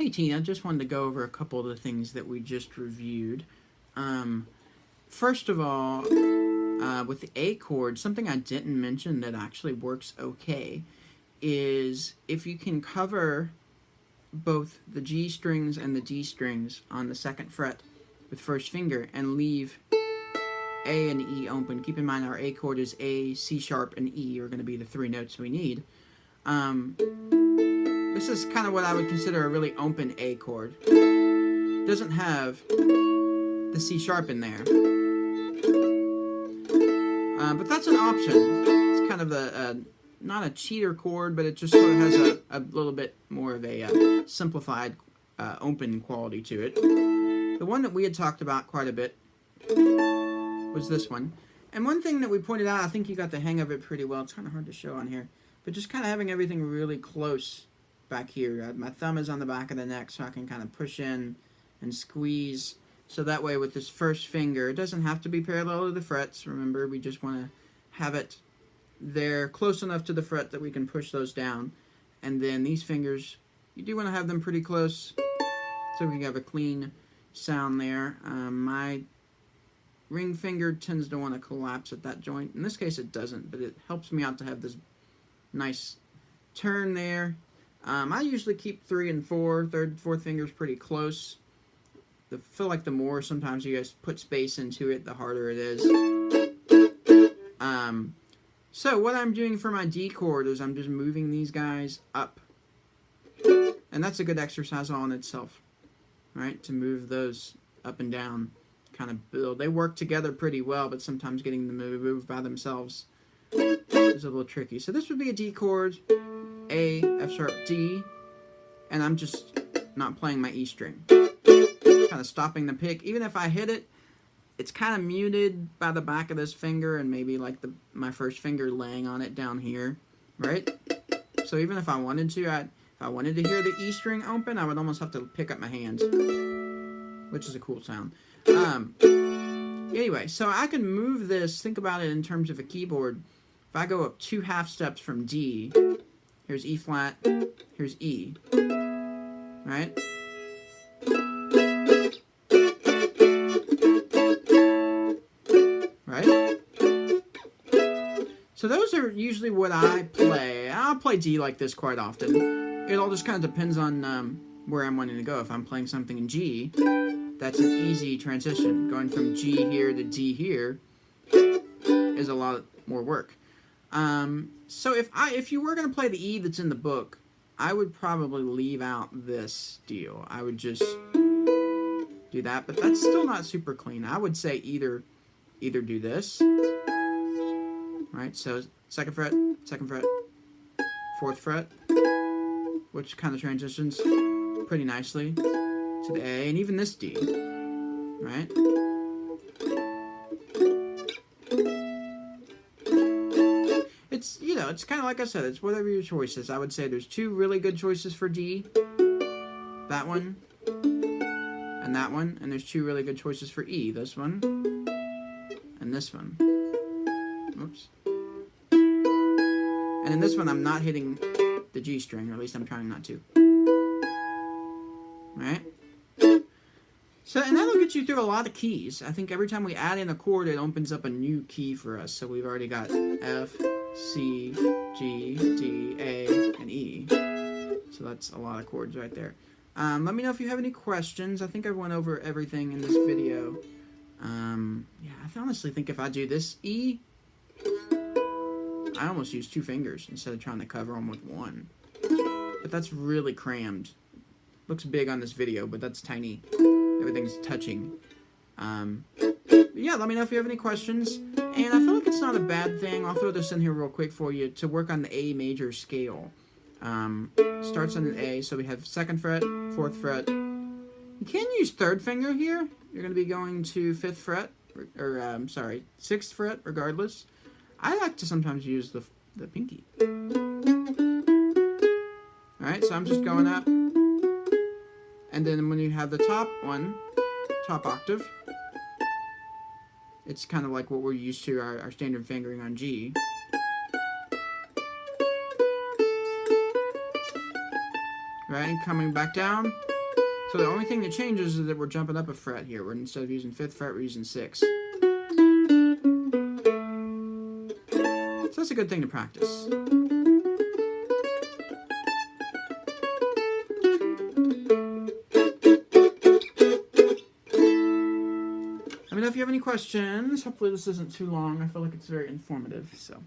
Hey Tina, just wanted to go over a couple of the things that we just reviewed. First of all, with the A chord, something I didn't mention that actually works okay is if you can cover both the G strings and the D strings on the second fret with first finger and leave A and E open. Keep in mind our A chord is A, C sharp, and E are going to be the three notes we need. This is kind of what I would consider a really open A chord. Doesn't have the C sharp in there. But that's an option. It's kind of not a cheater chord, but it just sort of has a little bit more of a simplified, open quality to it. The one that we had talked about quite a bit was this one. And one thing that we pointed out, I think you got the hang of it pretty well. It's kind of hard to show on here. But just kind of having everything really close back here. My thumb is on the back of the neck, so I can kind of push in and squeeze. So that way with this first finger, it doesn't have to be parallel to the frets. Remember, we just want to have it there close enough to the fret that we can push those down. And then these fingers, you do want to have them pretty close so we can have a clean sound there. My ring finger tends to want to collapse at that joint. In this case it doesn't, but it helps me out to have this nice turn there. I usually keep 3 and 4, third, fourth fingers pretty close. I feel like the more sometimes you guys put space into it, the harder it is. So what I'm doing for my D chord is I'm just moving these guys up. And that's a good exercise all in itself, right? To move those up and down, kind of build. They work together pretty well, but sometimes getting them to move by themselves is a little tricky. So this would be a D chord, A, F sharp, D, and I'm just not playing my E string. Kind of stopping the pick. Even if I hit it, it's kind of muted by the back of this finger and maybe like my first finger laying on it down here, right? So even if I wanted to, if I wanted to hear the E string open, I would almost have to pick up my hands, which is a cool sound. Anyway, so I can move this, think about it in terms of a keyboard. If I go up 2 half steps from D, here's E flat, here's E, right? Right? So those are usually what I play. I'll play D like this quite often. It all just kind of depends on where I'm wanting to go. If I'm playing something in G, that's an easy transition. Going from G here to D here is a lot more work. So if you were going to play the E that's in the book, I would probably leave out this deal. I would just do that, but that's still not super clean. I would say either do this, right? So second fret, 4th fret, which kind of transitions pretty nicely to the A, and even this D, right? It's kind of like I said, it's whatever your choice is. I would say there's 2 really good choices for D. That one and that one. And there's 2 really good choices for E. This one and this one. Oops. And in this one, I'm not hitting the G string, or at least I'm trying not to. Right? So, and that'll get you through a lot of keys. I think every time we add in a chord, it opens up a new key for us. So we've already got F, C, G, D, A, and E. So that's a lot of chords right there. Let me know if you have any questions. I think I went over everything in this video. Yeah, I honestly think if I do this E, I almost use 2 fingers instead of trying to cover them with 1. But that's really crammed. Looks big on this video, but that's tiny. Everything's touching. Yeah, let me know if you have any questions. And I feel like it's not a bad thing. I'll throw this in here real quick for you to work on the A major scale. Starts on an A, so we have 2nd fret, 4th fret. You can use 3rd finger here. You're going to be going to 5th fret, or 6th fret, regardless. I like to sometimes use the pinky. Alright, so I'm just going up. And then when you have the top octave, it's kind of like what we're used to, our standard fingering on G. Right, coming back down. So the only thing that changes is that we're jumping up a fret here. We're, instead of using 5th fret, we're using 6th. So that's a good thing to practice. Let me know if you have any questions. Hopefully this isn't too long. I feel like it's very informative, so...